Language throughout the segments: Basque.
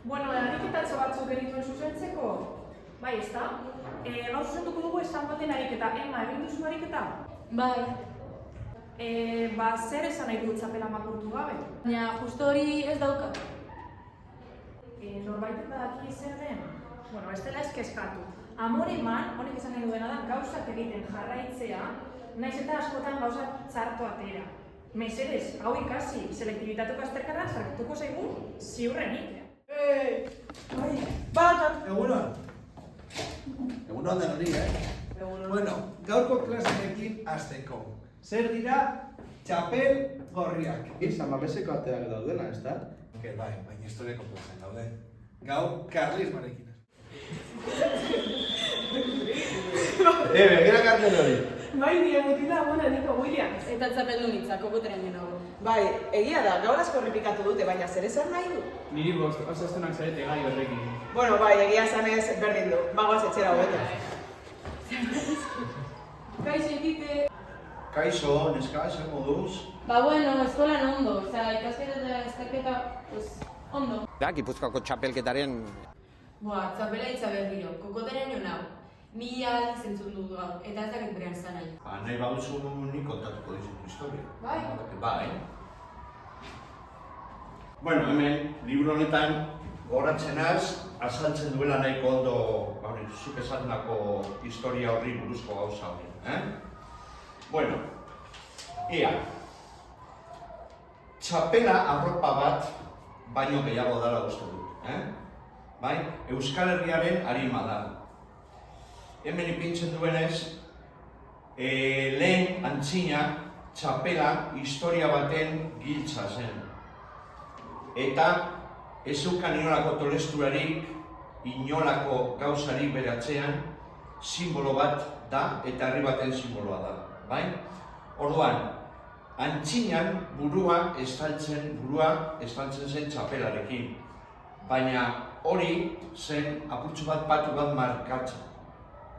Bueno, ariketatxo batzuk genituen zuzentzeko? Bai, ezta? Gaur zuzentuko dugu esan baten ariketa. Emma, egin duzu ariketa? Bai. Zer esan nahi du txapela makurtu gabe? Baina justo hori ez daukat. Norbaitek badaki zer den? Bueno, ez dela eskeskatu. Amore eman, honek esan nahi duena da, gauzak egiten jarraitzea, naiz eta askotan gauzak txarto atera. Mesedez, hau ikasi, selektibitateko azterkara sartuko zaigu ziurrenik. Egunon. Egunon den hori, Bueno, gaurko klasenekin hasteko. Zer dira txapel gorriak? San Mameseko ateak daudela, ez da? Bai, baina historiako plazan daude. Gau, karlismarekin. Begira kartel hori. Bai, nire mutila agona niko Williams. Eta txapeldun hitza, kokoteren genago. Bai, egia da, gaur asko errepikatu dute, baina zer esan nahi du? Niri bost, osastunak zarete gai horrekin. Bueno, bai, egia zanez berdin du, bagoaz etxera hobeto. Kaixo egite. Kaixo, neska, zer moduz? Bueno, eskolan ondo, ikasketa eta estaketa, ondo. Da, Gipuzkoako txapelketaren... Txapela hitza berriro, kokoteren jo nau. Mila aldiz entzun dut gaur, eta ez dakit berean zan nahi. Nahi baduzu nik kontatuko dizutu historia. Bai. Bai. Bueno, hemen, libro honetan, goratzenaz, azaltzen duela nahiko ondo, zuk esatnako historia horri buruzko gauza hori. Bueno, ia. Txapela arropa bat baino gehiago dela uste dut. Bai, Euskal Herriaren arima da. Hemen ipintzen duenez, lehen antzina txapela historia baten giltza zen. Eta ez zeukan inolako tolesturarik, inolako gauzarik bere atzean, simbolo bat da eta herri baten simboloa da. Bai? Orduan, antzinan burua estaltzen zen txapelarekin. Baina hori zen apurtxo bat patu bat markatzen.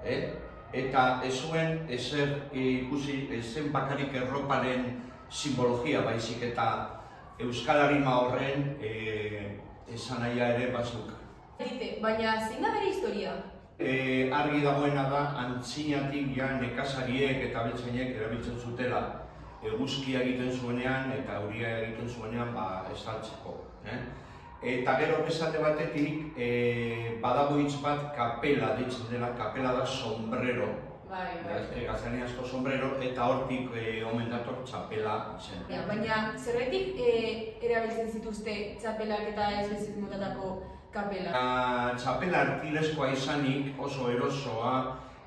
Eta ez zuen ezer ikusi, zen bakarik erroparen simbologia baizik eta Euskal Arima horren esanahia ere bazuk. Baina zein da bere historia? Argi dagoena da, antzinatik nekazariek eta abeltzainek erabiltzen zutela eguzkia egiten zuenean eta euria egiten zuenean estaltzeko. Eta gero besate batetik, badago hitz bat kapela deitzen dela, kapela da sombrero. Gaztaniazko sombrero, eta hortik omen dator txapela izen. Baina zerbetik erabiltzen zituzte txapelak eta ez bezit motatako kapela? Txapela artilezkoa izanik oso erosoa,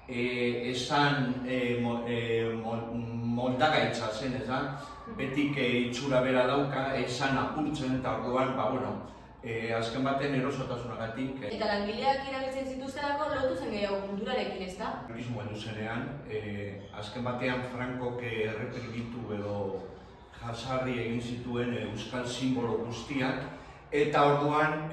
esan moldagaitza zen, ez da? Betik itxura bera dauka, esan apurtzen eta orduan, azken baten erosotasunagatik. Eta langileak erabiltzen zituztelako lotu zen gehiago kulturarekin, ez da? Turismo heldu zenean, azken batean Frankok erreperbitu edo jasarri egin zituen euskal simbolo guztiak, eta orduan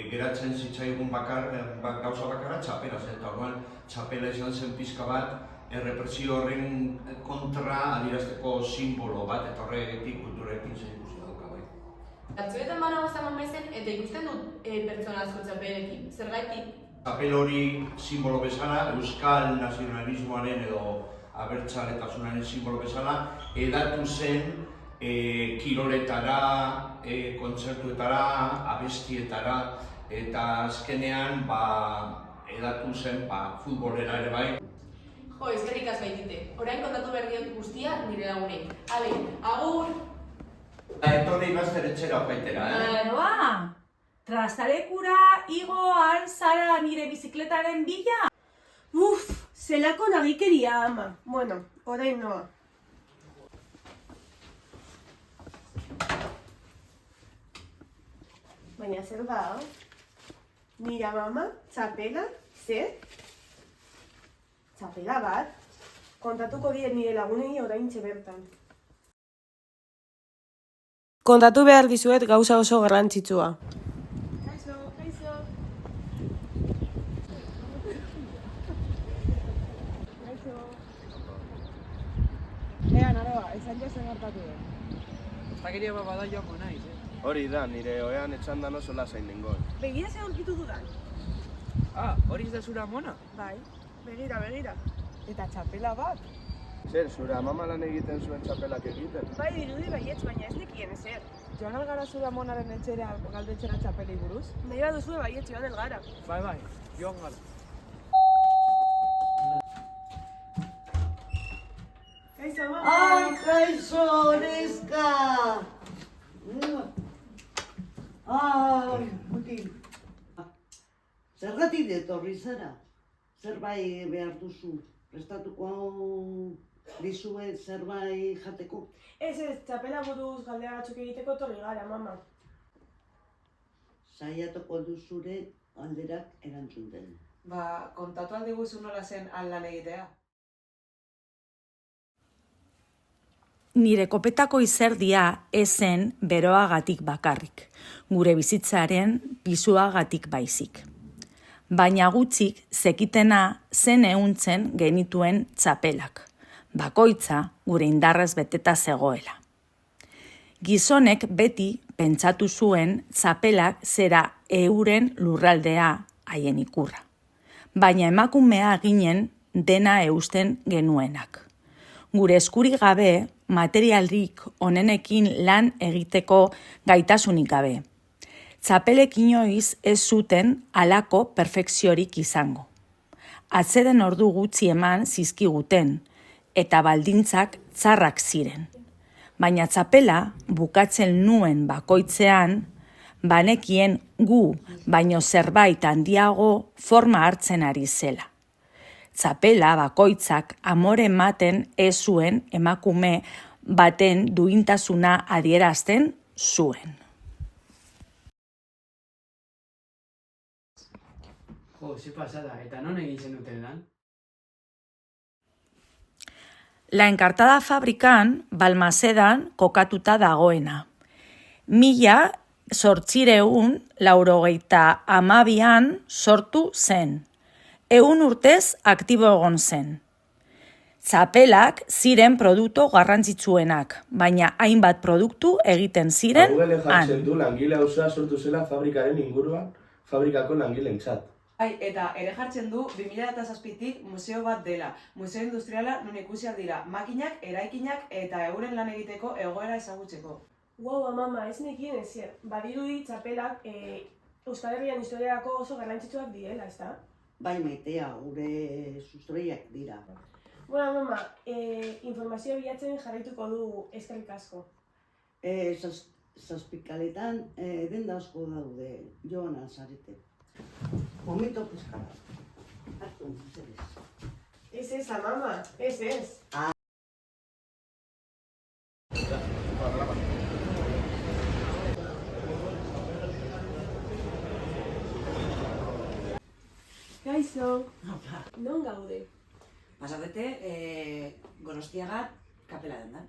geratzen zitzaigun gauza bakarra txapela zen, eta orduan txapela izan zen pixka bat errepresio horren kontra adierazteko simbolo bat, eta horregatik kulturarekin zen ikusi dauka bai. Batzuetan banago zaman bezen eta ikusten dut pertsona asko txapelekin, zergatik? Txapel hori simbolo bezala, euskal nazionalismoaren edo abertzaletasunaren simbolo bezala, edatu zen kiroletara, kontzertuetara, abestietara, eta azkenean edatu zen futbolera ere bai. Jo, eskerrik asko baitite. Orain kontatu behar diot guztia nire lagunei. Ale, agur! Etorri bazter etxera opaitera, Trastalekura igo zara nire bizikletaren bila? Zelako nagikeria ama. Bueno, orain noa. Baina zer da, nire mama, txapela, zer? Txapela bat, kontatuko diet nire lagunei oraintxe bertan. Kontatu behar dizuet gauza oso garrantzitsua. Kaixo. Naroa, esan jo zen hartatu den. Ez dakiria bada joako naiz, Hori da, nire oean etxandan oso lasain nengoen. Begira ze aurkitu dudan. Ah, hori ez da zura amona? Bai, begira. Eta txapela bat. Zer, zure amama lan egiten zuen txapelak egiten? Bai, dirudi baietz, baina ez nekien ezer. Joan algara zure amonaren etxera galdetxera txapelei buruz? Nahi baduzue baietz joan elgara. Bai, joan gara. Kaixo, mama! Ai, kaixo, neska! Ai, mutil. Zergatik etorri zara? Zerbait behar duzu? Prestatuko dizuet zerbait jateko? Ez, txapela buruz galdera batzuk egiteko etorri gara, mama. Saiatuko duzure galderak erantzuten. Ba, kontatu aldi guzu nola zen lan egitea? Nire kopetako izerdia ezen beroagatik bakarrik, gure bizitzaren pisuagatik baizik. Baina gutxik zekitena zen ehuntzen genituen txapelak, bakoitza gure indarrez beteta zegoela. Gizonek beti pentsatu zuen txapelak zera euren lurraldea haien ikurra, baina emakumea ginen dena eusten genuenak. Gure eskurik gabe, materialik onenekin lan egiteko gaitasunik gabe. Txapelek inoiz ez zuten halako perfekziorik izango. Atzeden ordu gutxi eman zizkiguten, eta baldintzak txarrak ziren. Baina txapela bukatzen nuen bakoitzean, banekien gu baino zerbait handiago forma hartzen ari zela. Txapela bakoitzak amore ematen ez zuen emakume baten duintasuna adierazten zuen. Jo, ze pasada, eta non egin zenuten lan? La Enkartada fabrikan Balmasedan kokatuta dagoena. 1892an sortu zen. 100 urtez aktibo egon zen. Txapelak ziren produktu garrantzitsuenak, baina hainbat produktu egiten ziren Google han. jartzen du langile hauza sortu zela fabrikaren inguruan, fabrikako langileentzat. Eta ere jartzen du 2007tik museo bat dela, museo industriala non ikusi dira makinak, eraikinak eta euren lan egiteko egoera ezagutzeko. Wow, mama, ez nekien ezer. Badirudi txapelak Euskal Herrian historiarako oso garrantzitsuak direla, ezta? Bai, maitea, gure sustraiak dira. Bueno, mama, informazio bilatzen jarraituko du eskerrik asko. Zazpikaletan denda asko daude, joan alzarete. Momento pizkara. Hartu, zeres. Ez, mama, ez. Kaixo, non gaude? Pasabete, Gorostiagat kapela dendan.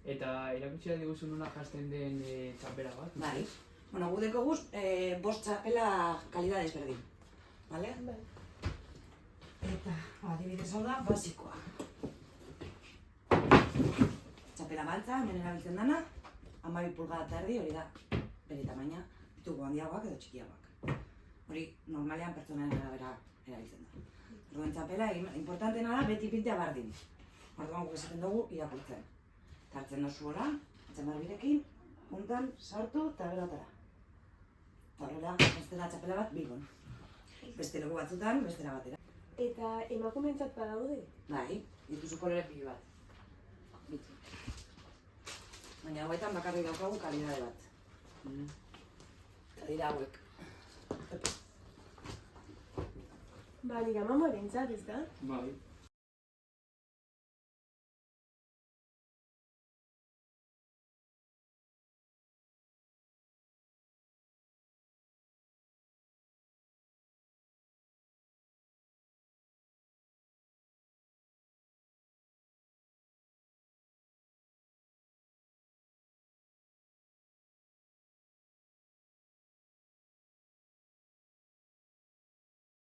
Eta erakutsi diguzu nola jasten den txapela bat? Bai. Bueno, gudeko guz, 5 txapela kalidad ezberdin. Bale? Bai. Eta, adibidez hau da, basikoa. Txapela maltza, hemen erabiltzen dana, 12 pulgada eta erdi, hori da, bere tamaina, ditugu handiagoak edo txikiagoak. Hori, normalean pertsonaren arabera erabiltzen da. Orduan txapela, importantena da, beti pintea bardin. Orduan guk esaten dugu irakurtzen. Tartzen dozu hola, atxamarbirekin, puntan, sartu eta berotara. Horrela, ez dela txapela bat bilbon. Beste leku batzutan, bestera batera. Eta emakumeentzat badaude? Bai, dituzu kolore pili bat. Bitu. Baina hauetan bakarrik daukagu kalidade bat. Eta dira hauek. Ba, nire mama erentzat, ez da? Bai.